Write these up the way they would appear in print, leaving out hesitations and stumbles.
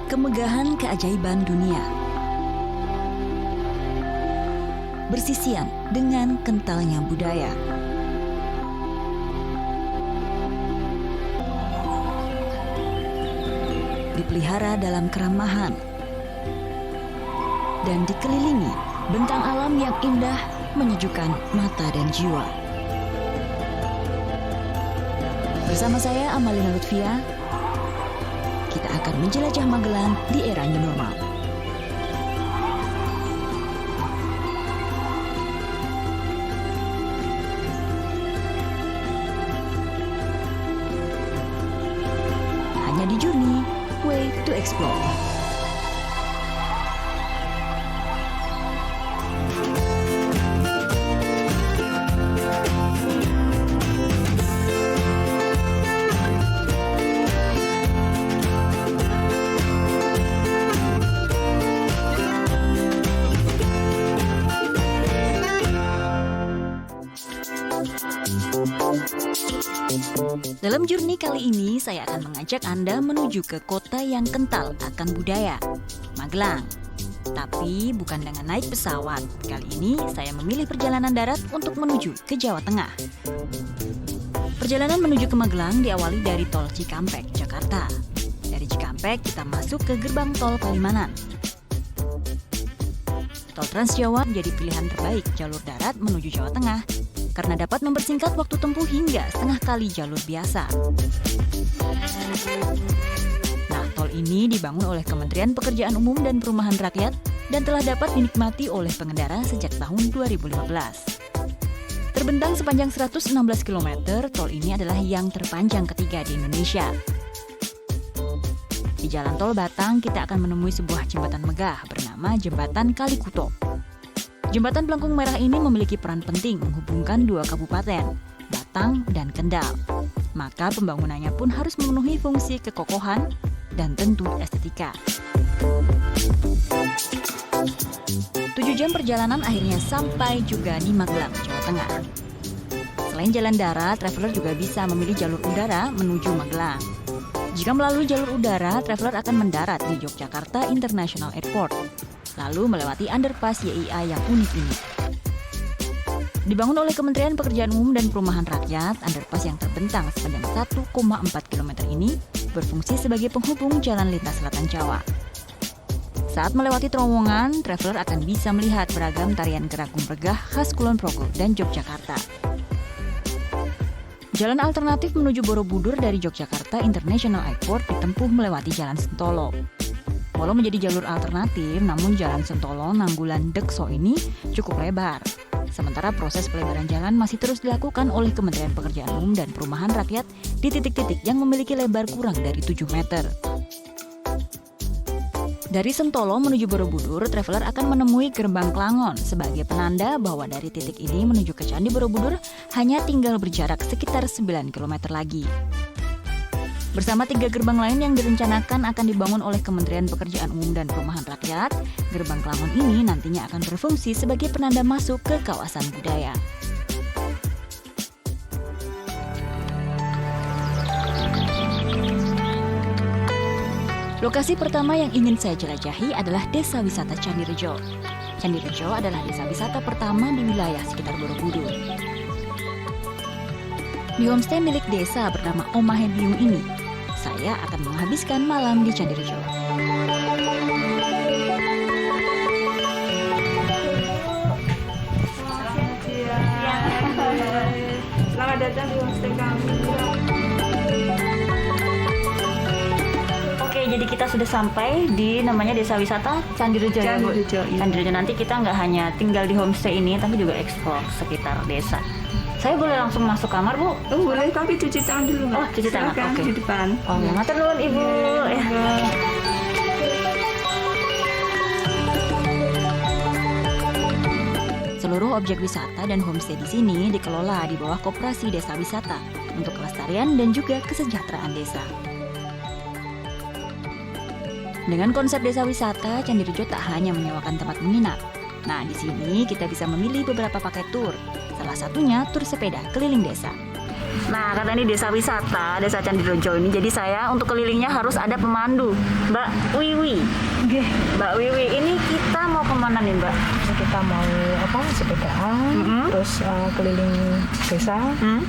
Kemegahan keajaiban dunia bersisian dengan kentalnya budaya. Dipelihara dalam keramahan dan dikelilingi bentang alam yang indah menyejukkan mata dan jiwa. Bersama saya Amalina Lutfia, kita akan menjelajah Magelang di era new normal. Hanya di Journey, Way to Explore. Dalam Journey kali ini, saya akan mengajak Anda menuju ke kota yang kental akan budaya, Magelang. Tapi bukan dengan naik pesawat. Kali ini saya memilih perjalanan darat untuk menuju ke Jawa Tengah. Perjalanan menuju ke Magelang diawali dari Tol Cikampek, Jakarta. Dari Cikampek kita masuk ke gerbang Tol Palimanan. Tol Trans Jawa menjadi pilihan terbaik jalur darat menuju Jawa Tengah karena dapat mempersingkat waktu tempuh hingga setengah kali jalur biasa. Nah, tol ini dibangun oleh Kementerian Pekerjaan Umum dan Perumahan Rakyat dan telah dapat dinikmati oleh pengendara sejak tahun 2015. Terbentang sepanjang 116 km, tol ini adalah yang terpanjang ketiga di Indonesia. Di Jalan Tol Batang, kita akan menemui sebuah jembatan megah bernama Jembatan Kalikuto. Jembatan Pelengkung Merah ini memiliki peran penting menghubungkan dua kabupaten, Batang dan Kendal. Maka pembangunannya pun harus memenuhi fungsi kekokohan dan tentu estetika. 7 jam perjalanan akhirnya sampai juga di Magelang, Jawa Tengah. Selain jalan darat, traveler juga bisa memilih jalur udara menuju Magelang. Jika melalui jalur udara, traveler akan mendarat di Yogyakarta International Airport, lalu melewati underpass YIA yang unik ini. Dibangun oleh Kementerian Pekerjaan Umum dan Perumahan Rakyat, underpass yang terbentang sepanjang 1,4 km ini berfungsi sebagai penghubung jalan lintas selatan Jawa. Saat melewati terowongan, traveler akan bisa melihat beragam tarian geragum regah khas Kulon Progo dan Yogyakarta. Jalan alternatif menuju Borobudur dari Yogyakarta International Airport ditempuh melewati Jalan Sentolo. Walau menjadi jalur alternatif, namun Jalan Sentolo Nanggulan Dekso ini cukup lebar. Sementara proses pelebaran jalan masih terus dilakukan oleh Kementerian Pekerjaan Umum dan Perumahan Rakyat di titik-titik yang memiliki lebar kurang dari 7 meter. Dari Sentolo menuju Borobudur, traveler akan menemui Gerbang Klangon sebagai penanda bahwa dari titik ini menuju ke Candi Borobudur hanya tinggal berjarak sekitar 9 km lagi. Bersama 3 gerbang lain yang direncanakan akan dibangun oleh Kementerian Pekerjaan Umum dan Perumahan Rakyat, Gerbang Klangon ini nantinya akan berfungsi sebagai penanda masuk ke kawasan budaya. Lokasi pertama yang ingin saya jelajahi adalah Desa Wisata Candirejo. Candirejo adalah desa wisata pertama di wilayah sekitar Borobudur. Di homestay milik desa bernama Omahe Biung ini, saya akan menghabiskan malam di Candirejo. Selamat datang di homestay kami. Oke, jadi kita sudah sampai di namanya Desa Wisata Candirejo ya, Bu? Candirejo, iya. Candirejo, nanti kita nggak hanya tinggal di homestay ini, tapi juga eksplor sekitar desa. Saya boleh langsung masuk kamar, Bu? Oh, boleh, tapi cuci tangan dulu, Mbak. Oh, cuci tangan, Silakan, oke. di depan. Oke, matur nuwun, Ibu. Ya. Seluruh objek wisata dan homestay di sini dikelola di bawah Koperasi Desa Wisata untuk kelestarian dan juga kesejahteraan desa. Dengan konsep desa wisata, Candirejo tak hanya menyewakan tempat menginap. Nah, di sini kita bisa memilih beberapa paket tur. Salah satunya tur sepeda keliling desa. Nah, karena ini desa wisata, desa Candirejo ini, jadi saya untuk kelilingnya harus ada pemandu, Mbak Wiwi. Oke, Mbak Wiwi, ini kita mau kemana nih, Mbak? kita mau sepedaan, terus keliling desa,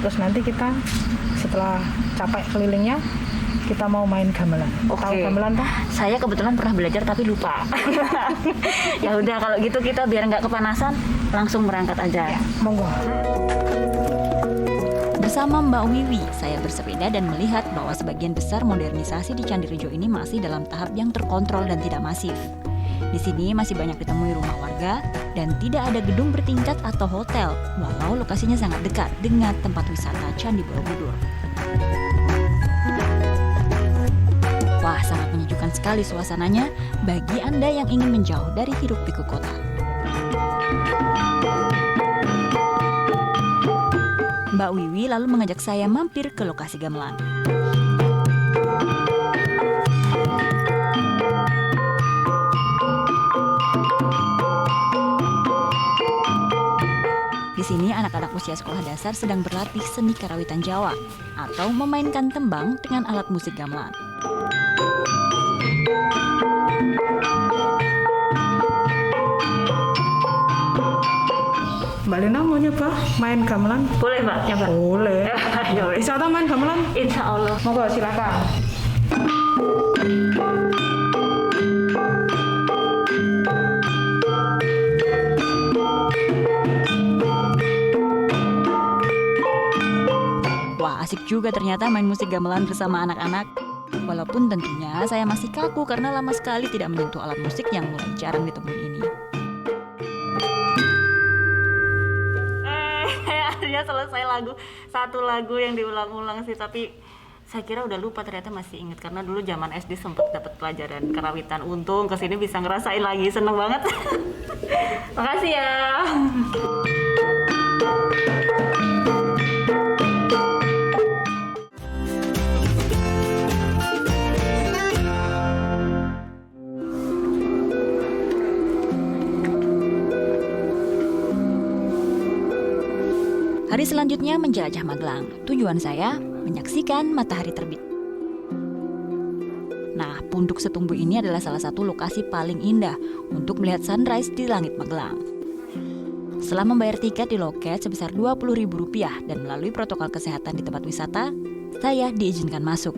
terus nanti kita setelah capek kelilingnya kita mau main gamelan. Tahu gamelan Pak? Saya kebetulan pernah belajar tapi lupa. Ya udah kalau gitu kita biar nggak kepanasan langsung berangkat aja. Ya, monggo. Bersama Mbak Wiwi, saya bersepeda dan melihat bahwa sebagian besar modernisasi di Candirejo ini masih dalam tahap yang terkontrol dan tidak masif. Di sini masih banyak ditemui rumah warga dan tidak ada gedung bertingkat atau hotel, walau lokasinya sangat dekat dengan tempat wisata Candi Borobudur. Wah, sangat menyejukkan sekali suasananya bagi Anda yang ingin menjauh dari hiruk-pikuk kota. Mbak Wiwi lalu mengajak saya mampir ke lokasi gamelan. Di sini anak-anak usia sekolah dasar sedang berlatih seni karawitan Jawa atau memainkan tembang dengan alat musik gamelan. Mbak Lena mau nyoba main gamelan? Boleh, Mbak, nyoba. Boleh. Ya wes. Bisa tak main gamelan? Insya Allah. Monggo silakan. Wah, asik juga ternyata main musik gamelan bersama anak-anak. Walaupun tentunya saya masih kaku karena lama sekali tidak menyentuh alat musik yang mulai jarang ditemui ini. Akhirnya selesai satu lagu yang diulang-ulang sih, tapi saya kira udah lupa, ternyata masih inget karena dulu zaman SD sempat dapat pelajaran karawitan. Untung kesini bisa ngerasain lagi, seneng banget. Makasih ya. Hari selanjutnya menjelajah Magelang. Tujuan saya menyaksikan matahari terbit. Nah, Punduk Setumbu ini adalah salah satu lokasi paling indah untuk melihat sunrise di langit Magelang. Setelah membayar tiket di loket sebesar Rp20.000 dan melalui protokol kesehatan di tempat wisata, saya diizinkan masuk.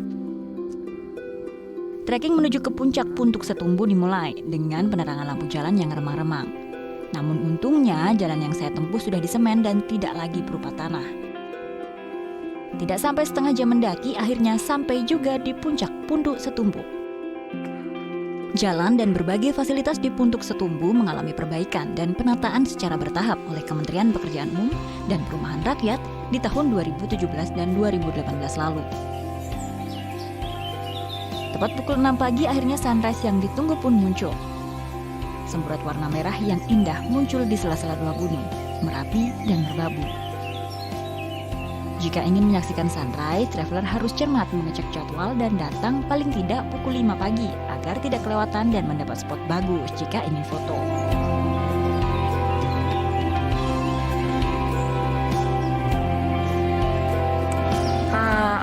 Trekking menuju ke puncak Punduk Setumbu dimulai dengan penerangan lampu jalan yang remang-remang. Namun untungnya jalan yang saya tempuh sudah disemen dan tidak lagi berupa tanah. Tidak sampai setengah jam mendaki, akhirnya sampai juga di puncak Punduk Setumbu. Jalan dan berbagai fasilitas di Punduk Setumbu mengalami perbaikan dan penataan secara bertahap oleh Kementerian Pekerjaan Umum dan Perumahan Rakyat di tahun 2017 dan 2018 lalu. Tepat pukul 6 pagi akhirnya sunrise yang ditunggu pun muncul. Semburat warna merah yang indah muncul di sela-sela dua gunung, Merapi dan Merbabu. Jika ingin menyaksikan sunrise, traveler harus cermat mengecek jadwal dan datang paling tidak pukul 5 pagi agar tidak kelewatan dan mendapat spot bagus jika ingin foto.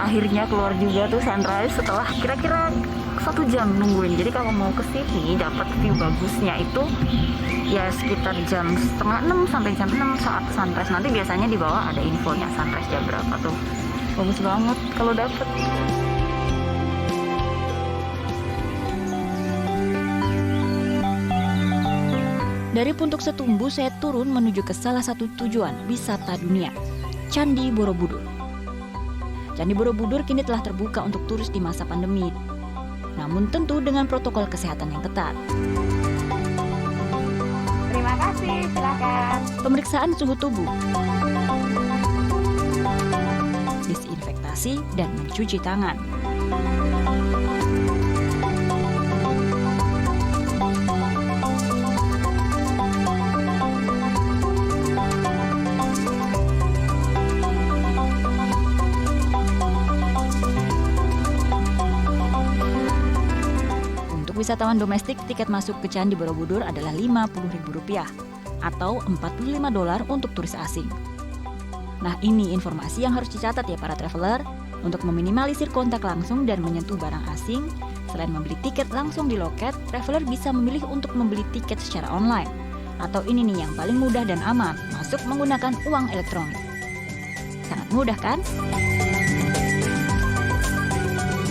Akhirnya keluar juga tuh sunrise setelah kira-kira 1 jam nungguin. Jadi kalau mau ke sini dapat view bagusnya itu ya sekitar jam 5:30 sampai jam 6 saat sunrise. Nanti biasanya di bawah ada infonya sunrise jam berapa tuh. Bagus banget kalau dapet. Dari Punduk Setumbu saya turun menuju ke salah satu tujuan wisata dunia, Candi Borobudur. Candi Borobudur kini telah terbuka untuk turis di masa pandemi, namun tentu dengan protokol kesehatan yang ketat. Terima kasih, silakan. Pemeriksaan suhu tubuh, disinfektasi, dan mencuci tangan. Wisatawan domestik, tiket masuk ke Candi Borobudur adalah Rp50.000 atau $45 untuk turis asing. Nah, ini informasi yang harus dicatat ya para traveler. Untuk meminimalisir kontak langsung dan menyentuh barang asing, selain membeli tiket langsung di loket, traveler bisa memilih untuk membeli tiket secara online. Atau ini nih yang paling mudah dan aman, masuk menggunakan uang elektronik. Sangat mudah kan?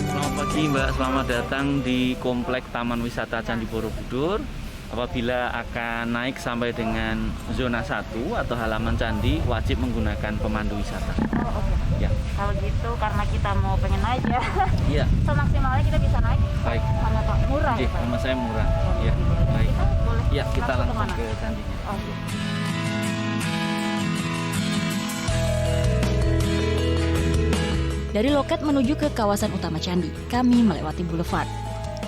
Selamat pagi Mbak, selamat datang di Komplek Taman Wisata Candi Borobudur. Apabila akan naik sampai dengan zona 1 atau halaman candi, wajib menggunakan pemandu wisata. Oh, oke. Ya. Kalau gitu karena kita mau pengen naik ya. Iya. Semaksimalnya kita bisa naik. Baik. Sama Pak, murah ya, Pak? Sama saya murah. Ya, baik. Kita boleh Ya, kita langsung kemana? ke candinya. Oke. Dari loket menuju ke kawasan utama candi, kami melewati boulevard.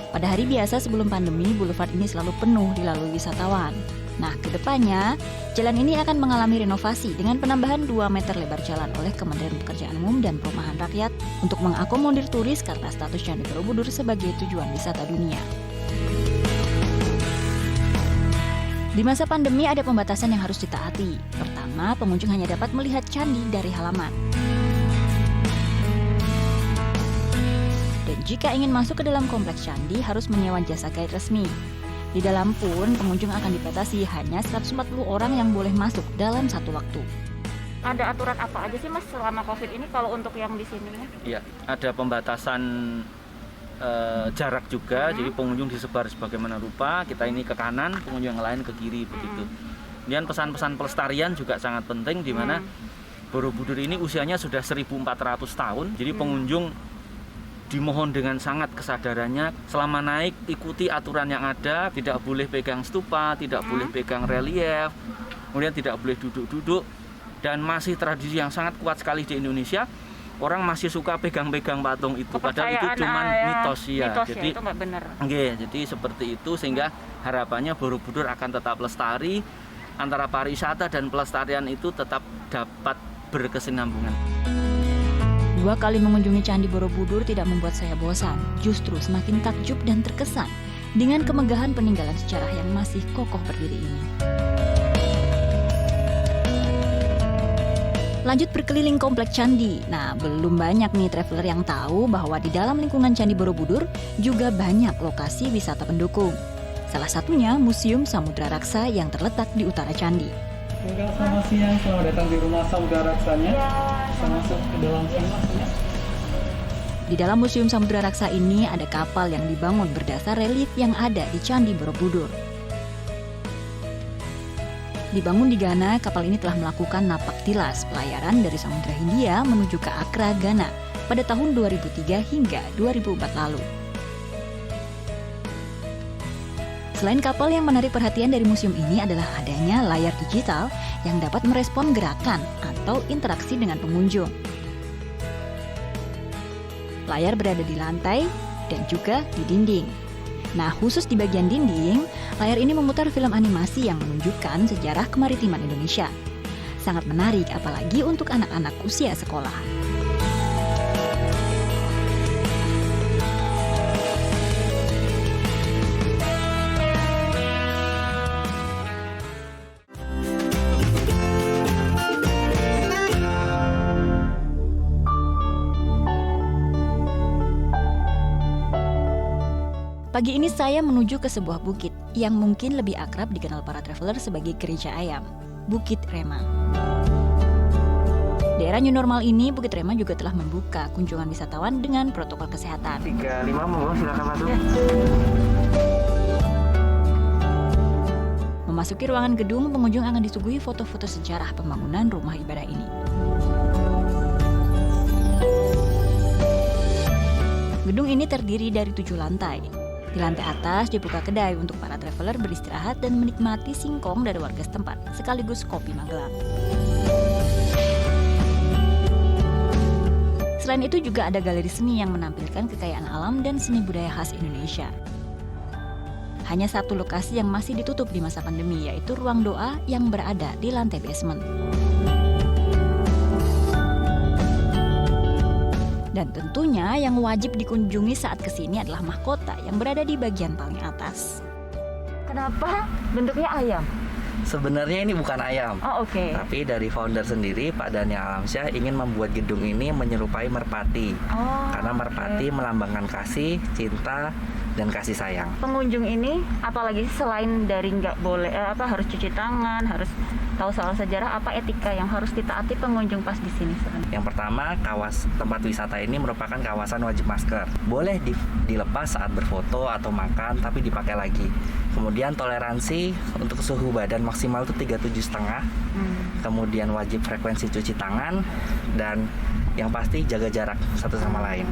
Pada hari biasa sebelum pandemi, boulevard ini selalu penuh dilalui wisatawan. Nah, kedepannya, jalan ini akan mengalami renovasi dengan penambahan 2 meter lebar jalan oleh Kementerian Pekerjaan Umum dan Perumahan Rakyat untuk mengakomodir turis karena status Candi Borobudur sebagai tujuan wisata dunia. Di masa pandemi ada pembatasan yang harus ditaati. Pertama, pengunjung hanya dapat melihat candi dari halaman. Dan jika ingin masuk ke dalam kompleks candi, harus menyewa jasa guide resmi. Di dalam pun, pengunjung akan dibatasi hanya 140 orang yang boleh masuk dalam satu waktu. Ada aturan apa aja sih Mas selama Covid ini kalau untuk yang di sini? Iya, ada pembatasan jarak juga, jadi pengunjung disebar sebagaimana rupa. Kita ini ke kanan, pengunjung yang lain ke kiri begitu. Kemudian pesan-pesan pelestarian juga sangat penting, di mana Borobudur ini usianya sudah 1.400 tahun, jadi pengunjung dimohon dengan sangat kesadarannya selama naik ikuti aturan yang ada, tidak boleh pegang stupa, tidak boleh pegang relief, kemudian tidak boleh duduk-duduk, dan masih tradisi yang sangat kuat sekali di Indonesia, orang masih suka pegang-pegang patung itu, padahal itu cuma mitos ya. Jadi itu nggak benar. Jadi seperti itu, sehingga harapannya Borobudur akan tetap lestari, antara pariwisata dan pelestarian itu tetap dapat berkesinambungan. 2 kali mengunjungi Candi Borobudur tidak membuat saya bosan, justru semakin takjub dan terkesan dengan kemegahan peninggalan sejarah yang masih kokoh berdiri ini. Lanjut berkeliling komplek candi. Nah, belum banyak nih traveler yang tahu bahwa di dalam lingkungan Candi Borobudur juga banyak lokasi wisata pendukung. Salah satunya Museum Samudra Raksa yang terletak di utara candi. Selamat siang, selamat datang di rumah Samudra Raksanya. Bisa masuk ke dalam sini Mas ya. Di dalam Museum Samudra Raksa ini ada kapal yang dibangun berdasar relief yang ada di Candi Borobudur. Dibangun di Ghana, kapal ini telah melakukan napak tilas pelayaran dari Samudra Hindia menuju ke Accra, Ghana pada tahun 2003 hingga 2004 lalu. Selain kapal, yang menarik perhatian dari museum ini adalah adanya layar digital yang dapat merespon gerakan atau interaksi dengan pengunjung. Layar berada di lantai dan juga di dinding. Nah, khusus di bagian dinding, layar ini memutar film animasi yang menunjukkan sejarah kemaritiman Indonesia. Sangat menarik apalagi untuk anak-anak usia sekolah. Pagi ini saya menuju ke sebuah bukit yang mungkin lebih akrab dikenal para traveler sebagai Gereja Ayam, Bukit Rema. Di era new normal ini, Bukit Rema juga telah membuka kunjungan wisatawan dengan protokol kesehatan. 35 monggo, silakan masuk. Memasuki ruangan gedung, pengunjung akan disuguhi foto-foto sejarah pembangunan rumah ibadah ini. Gedung ini terdiri dari 7 lantai. Di lantai atas dibuka kedai untuk para traveler beristirahat dan menikmati singkong dari warga setempat, sekaligus kopi Magelang. Selain itu juga ada galeri seni yang menampilkan kekayaan alam dan seni budaya khas Indonesia. Hanya satu lokasi yang masih ditutup di masa pandemi, yaitu ruang doa yang berada di lantai basement. Dan tentunya yang wajib dikunjungi saat kesini adalah mahkota yang berada di bagian paling atas. Kenapa bentuknya ayam? Sebenarnya ini bukan ayam. Oh, oke. Tapi dari founder sendiri, Pak Daniel Alamsyah, ingin membuat gedung ini menyerupai merpati. Oh, Karena merpati melambangkan kasih, cinta, dan kasih sayang. pengunjung ini apalagi selain dari nggak boleh harus cuci tangan, harus tahu soal sejarah, apa etika yang harus ditaati pengunjung pas di sini sebenarnya? Yang pertama, tempat wisata ini merupakan kawasan wajib masker. Boleh dilepas saat berfoto atau makan, tapi dipakai lagi. Kemudian toleransi untuk suhu badan maksimal itu 37,5. Kemudian wajib frekuensi cuci tangan, dan yang pasti jaga jarak satu sama lain.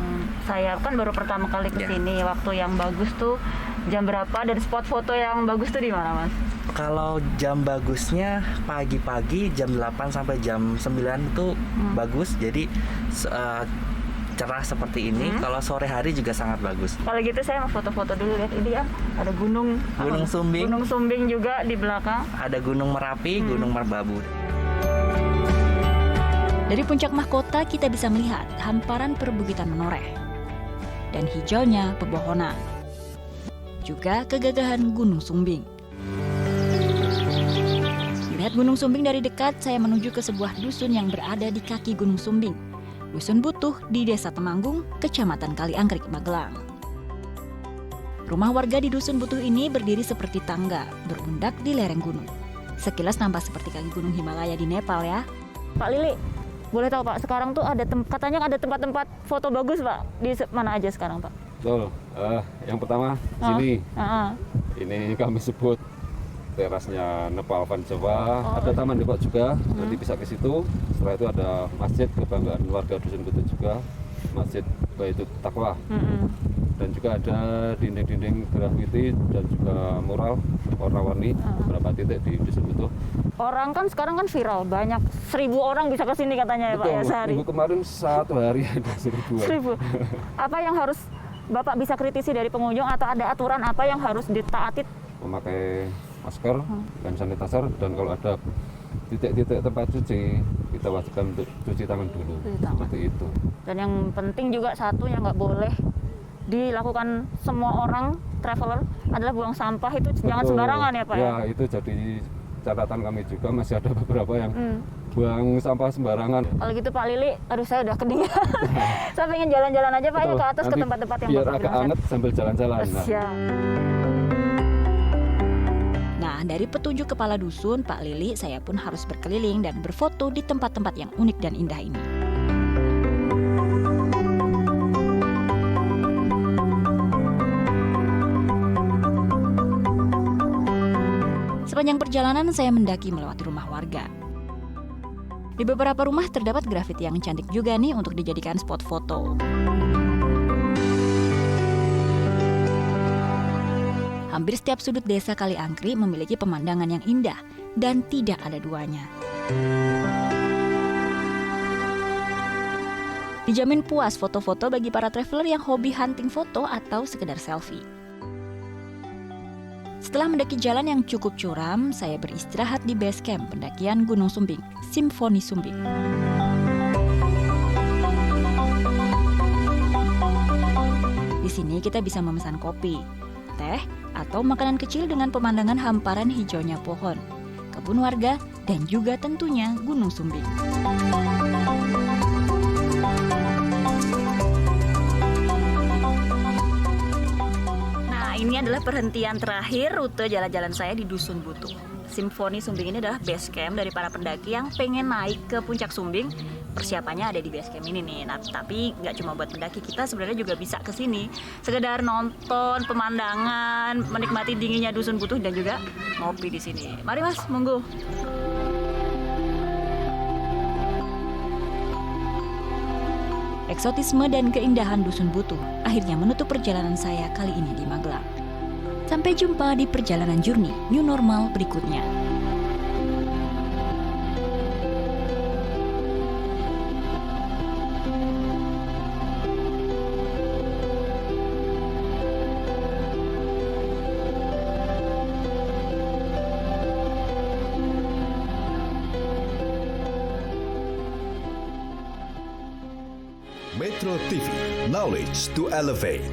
Saya kan baru pertama kali ke Ya. sini. Waktu yang bagus tuh jam berapa dan spot foto yang bagus tuh di mana, Mas? Kalau jam bagusnya pagi-pagi jam 8 sampai jam 9 itu bagus. Jadi cerah seperti ini. Kalau sore hari juga sangat bagus. Kalau gitu saya mau foto-foto dulu, lihat ini ya. Ada gunung Sumbing, Gunung Sumbing juga di belakang. ada Gunung Merapi, Gunung Merbabu. Dari puncak mahkota kita bisa melihat hamparan perbukitan menoreh dan hijaunya pepohonan. Juga kegagahan Gunung Sumbing. Melihat Gunung Sumbing dari dekat, saya menuju ke sebuah dusun yang berada di kaki Gunung Sumbing. Dusun Butuh di Desa Temanggung, Kecamatan Kaliangkrik, Magelang. Rumah warga di Dusun Butuh ini berdiri seperti tangga, berundak di lereng gunung. Sekilas nampak seperti kaki Gunung Himalaya di Nepal ya. Pak Lili, boleh tahu Pak, sekarang tuh katanya ada tempat-tempat foto bagus Pak. Di mana aja sekarang Pak? Betul. Yang pertama sini. Ini kami sebut terasnya Nepal Van Jawa. Ada taman depan juga, nanti bisa ke situ. Setelah itu ada masjid kebanggaan warga Dusun Butuh juga, Masjid Baitul Taqwa. Dan juga ada dinding-dinding grafiti dan juga mural warna-warni beberapa titik di Dusun Butuh. Orang kan sekarang kan viral, banyak 1.000 orang bisa ke sini katanya ya Pak ya sehari. Minggu kemarin satu hari ada 1.000. Apa yang harus Bapak bisa kritisi dari pengunjung atau ada aturan apa yang harus ditaati? Memakai masker dan sanitizer, dan kalau ada titik-titik tempat cuci kita wajibkan untuk cuci tangan dulu. Seperti itu. Dan yang penting juga satu yang nggak boleh dilakukan semua orang traveler adalah buang sampah itu jangan sembarangan ya Pak ya. Ya itu jadi catatan kami juga, masih ada beberapa yang buang sampah sembarangan. Kalau gitu Pak Lili, aduh saya udah kedinginan. Saya pengen jalan-jalan aja Pak ya ke atas, ke Nanti tempat-tempat yang biar Bapak agak bilang. anget sambil jalan-jalan. Siap. Nah, dari petunjuk kepala dusun, Pak Lili, saya pun harus berkeliling dan berfoto di tempat-tempat yang unik dan indah ini. Sepanjang perjalanan saya mendaki melewati rumah warga. Di beberapa rumah terdapat grafiti yang cantik juga nih untuk dijadikan spot foto. Hampir setiap sudut desa Kaliangkrik memiliki pemandangan yang indah dan tidak ada duanya. Dijamin puas foto-foto bagi para traveler yang hobi hunting foto atau sekedar selfie. Setelah mendaki jalan yang cukup curam, saya beristirahat di base camp pendakian Gunung Sumbing, Simfoni Sumbing. Di sini kita bisa memesan kopi, teh, atau makanan kecil dengan pemandangan hamparan hijaunya pohon, kebun warga, dan juga tentunya Gunung Sumbing. Ini adalah perhentian terakhir rute jalan-jalan saya di Dusun Butuh. Simfoni Sumbing ini adalah base camp dari para pendaki yang pengen naik ke puncak Sumbing. Persiapannya ada di base camp ini nih. Nah, tapi nggak cuma buat pendaki, kita sebenarnya juga bisa ke sini sekedar nonton pemandangan, menikmati dinginnya Dusun Butuh dan juga ngopi di sini. Mari Mas, monggo. Eksotisme dan keindahan Dusun Butuh akhirnya menutup perjalanan saya kali ini di Magelang. Sampai jumpa di perjalanan journey new normal berikutnya. Metro TV, knowledge to elevate.